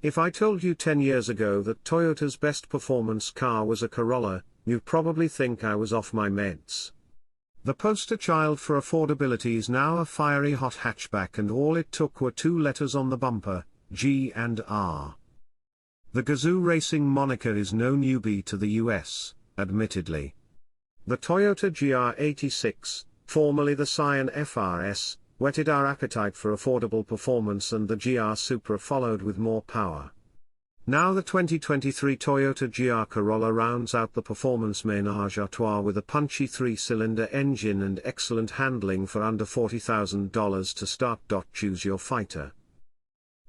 If I told you 10 years ago that Toyota's best performance car was a Corolla, you'd probably think I was off my meds. The poster child for affordability is now a fiery hot hatchback, and all it took were 2 letters on the bumper, G and R. The Gazoo Racing moniker is no newbie to the US, admittedly. The Toyota GR86, formerly the Scion FRS, whetted our appetite for affordable performance, and the GR Supra followed with more power. Now the 2023 Toyota GR Corolla rounds out the performance ménage à trois with a punchy 3-cylinder engine and excellent handling for under $40,000 to start. Choose your fighter.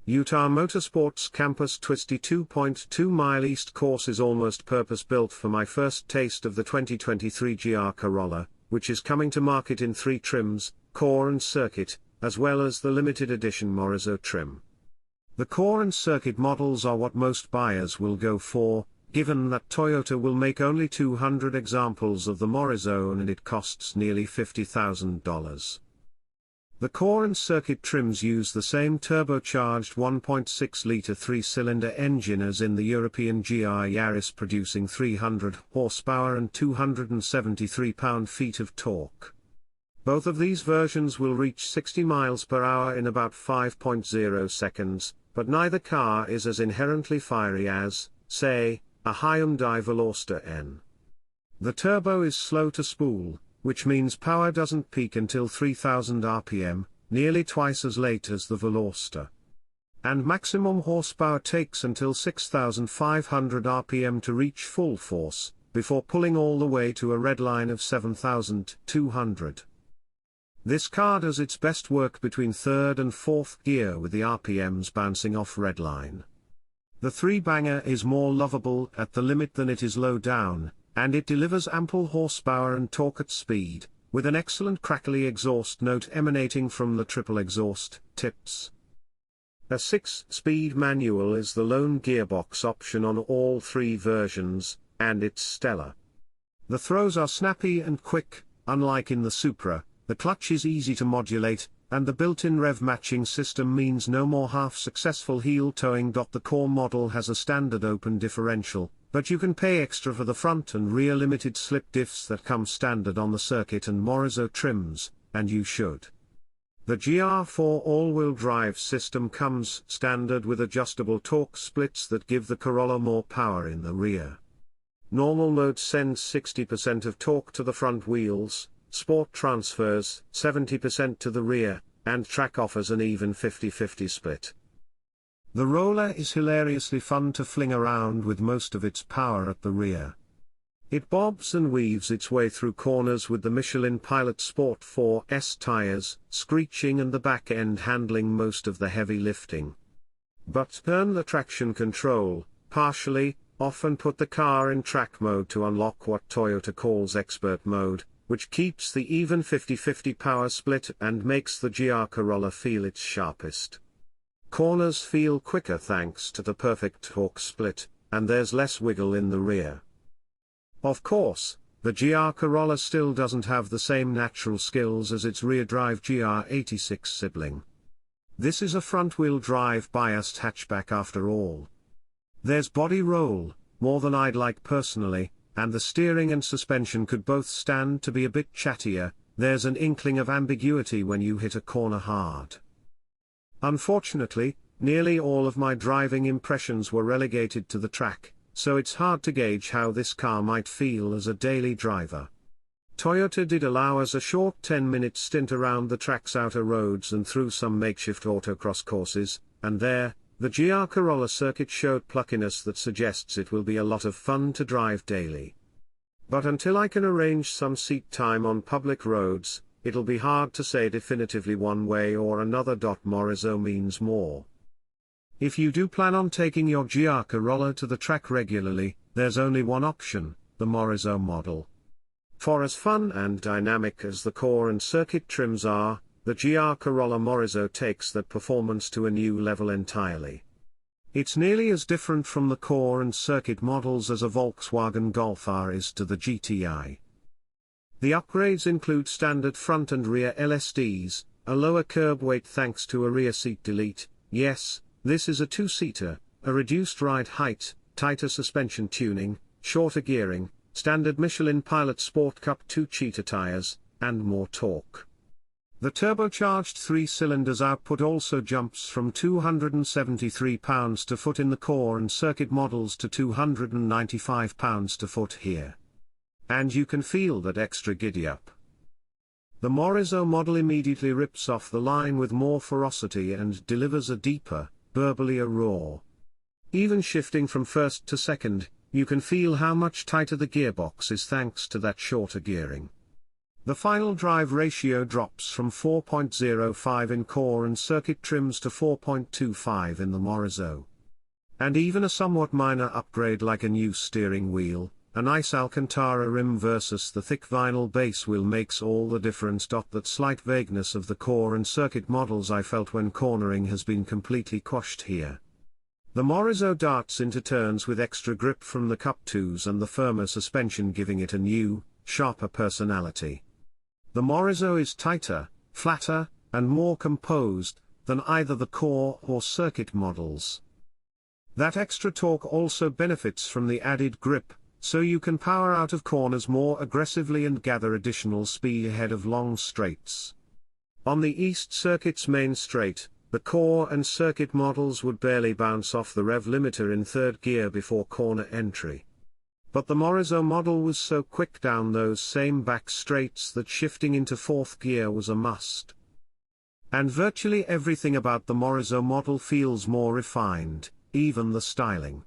Utah Motorsports Campus Twisty 2.2-mile East course is almost purpose-built for my first taste of the 2023 GR Corolla, which is coming to market in 3 trims, Core and Circuit, as well as the limited edition Morizo trim. The Core and Circuit models are what most buyers will go for, given that Toyota will make only 200 examples of the Morizo and it costs nearly $50,000. The Core and Circuit trims use the same turbocharged 1.6-litre 3-cylinder engine as in the European GR Yaris, producing 300 horsepower and 273 pound-feet of torque. Both of these versions will reach 60 miles per hour in about 5.0 seconds, but neither car is as inherently fiery as, say, a Hyundai Veloster N. The turbo is slow to spool, which means power doesn't peak until 3000 RPM, nearly twice as late as the Veloster. And maximum horsepower takes until 6500 RPM to reach full force, before pulling all the way to a red line of 7200. This car does its best work between 3rd and 4th gear with the RPMs bouncing off redline. The 3-banger is more lovable at the limit than it is low down, and it delivers ample horsepower and torque at speed, with an excellent crackly exhaust note emanating from the triple exhaust tips. A 6-speed manual is the lone gearbox option on all 3 versions, and it's stellar. The throws are snappy and quick, unlike in the Supra. The clutch is easy to modulate, and the built-in rev matching system means no more half-successful heel towing. The Core model has a standard open differential, but you can pay extra for the front and rear limited slip diffs that come standard on the Circuit and Morizo trims, and you should. The GR4 all-wheel drive system comes standard with adjustable torque splits that give the Corolla more power in the rear. Normal mode sends 60% of torque to the front wheels, Sport transfers 70% to the rear, and Track offers an even 50-50 split. The Roller is hilariously fun to fling around with most of its power at the rear. It bobs and weaves its way through corners with the Michelin Pilot Sport 4S tires, screeching and the back end handling most of the heavy lifting. But turn the traction control partially off and put the car in track mode to unlock what Toyota calls Expert Mode, which keeps the even 50-50 power split and makes the GR Corolla feel its sharpest. Corners feel quicker thanks to the perfect torque split, and there's less wiggle in the rear. Of course, the GR Corolla still doesn't have the same natural skills as its rear-drive GR86 sibling. This is a front-wheel drive biased hatchback after all. There's body roll, more than I'd like personally, and the steering and suspension could both stand to be a bit chattier. There's an inkling of ambiguity when you hit a corner hard. Unfortunately, nearly all of my driving impressions were relegated to the track, so it's hard to gauge how this car might feel as a daily driver. Toyota did allow us a short 10-minute stint around the track's outer roads and through some makeshift autocross courses, and there, the GR Corolla Circuit showed pluckiness that suggests it will be a lot of fun to drive daily. But until I can arrange some seat time on public roads, it'll be hard to say definitively one way or another. Morizo means more. If you do plan on taking your GR Corolla to the track regularly, there's only one option, the Morizo model. For as fun and dynamic as the Core and Circuit trims are, the GR Corolla Morizo takes that performance to a new level entirely. It's nearly as different from the Core and Circuit models as a Volkswagen Golf R is to the GTI. The upgrades include standard front and rear LSDs, a lower curb weight thanks to a rear seat delete. Yes, this is a 2-seater, a reduced ride height, tighter suspension tuning, shorter gearing, standard Michelin Pilot Sport Cup 2 Cheetah tires, and more torque. The turbocharged 3-cylinders output also jumps from 273 pounds-foot in the core and circuit models to 295 pounds-foot here. And you can feel that extra giddy-up. The Morizo model immediately rips off the line with more ferocity and delivers a deeper, burblier roar. Even shifting from first to second, you can feel how much tighter the gearbox is thanks to that shorter gearing. The final drive ratio drops from 4.05 in core and circuit trims to 4.25 in the Morizo. And even a somewhat minor upgrade like a new steering wheel, a nice Alcantara rim versus the thick vinyl base wheel makes all the difference. That slight vagueness of the core and circuit models I felt when cornering has been completely quashed here. The Morizo darts into turns with extra grip from the Cup 2s and the firmer suspension giving it a new, sharper personality. The Morizo is tighter, flatter, and more composed than either the core or circuit models. That extra torque also benefits from the added grip, so you can power out of corners more aggressively and gather additional speed ahead of long straights. On the East Circuit's main straight, the core and circuit models would barely bounce off the rev limiter in third gear before corner entry. But the Morizo model was so quick down those same back straights that shifting into fourth gear was a must. And virtually everything about the Morizo model feels more refined, even the styling.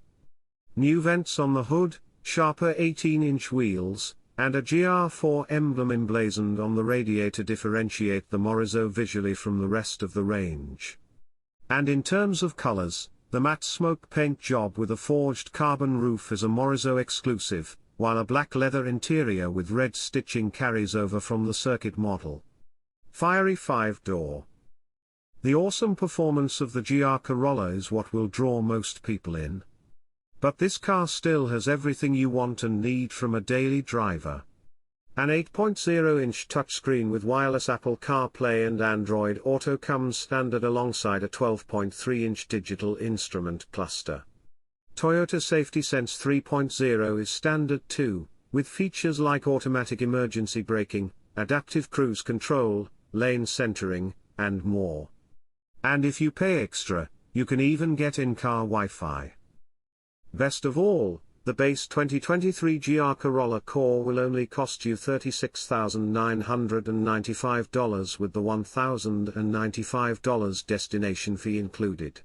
New vents on the hood, sharper 18-inch wheels, and a GR4 emblem emblazoned on the radiator differentiate the Morizo visually from the rest of the range. And in terms of colors, the matte smoke paint job with a forged carbon roof is a Morizo exclusive, while a black leather interior with red stitching carries over from the circuit model. Fiery 5-door. The awesome performance of the GR Corolla is what will draw most people in. But this car still has everything you want and need from a daily driver. An 8.0-inch touchscreen with wireless Apple CarPlay and Android Auto comes standard alongside a 12.3-inch digital instrument cluster. Toyota Safety Sense 3.0 is standard too, with features like automatic emergency braking, adaptive cruise control, lane centering, and more. And if you pay extra, you can even get in-car Wi-Fi. Best of all, the base 2023 GR Corolla core will only cost you $36,995 with the $1,095 destination fee included.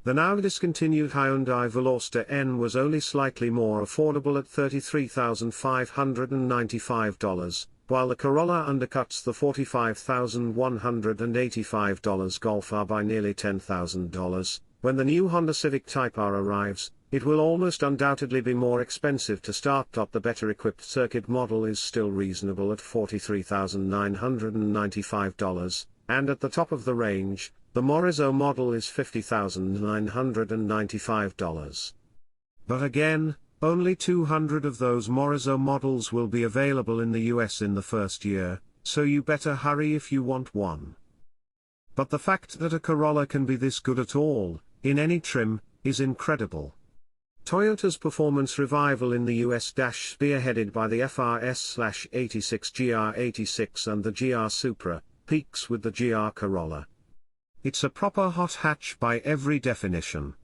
The now discontinued Hyundai Veloster N was only slightly more affordable at $33,595, while the Corolla undercuts the $45,185 Golf R by nearly $10,000. When the new Honda Civic Type R arrives, it will almost undoubtedly be more expensive to start. The better equipped circuit model is still reasonable at $43,995, and at the top of the range, the Morizo model is $50,995. But again, only 200 of those Morizo models will be available in the US in the first year, so you better hurry if you want one. But the fact that a Corolla can be this good at all, in any trim, is incredible. Toyota's performance revival in the US spearheaded by the FRS/86 GR86 and the GR Supra, peaks with the GR Corolla. It's a proper hot hatch by every definition.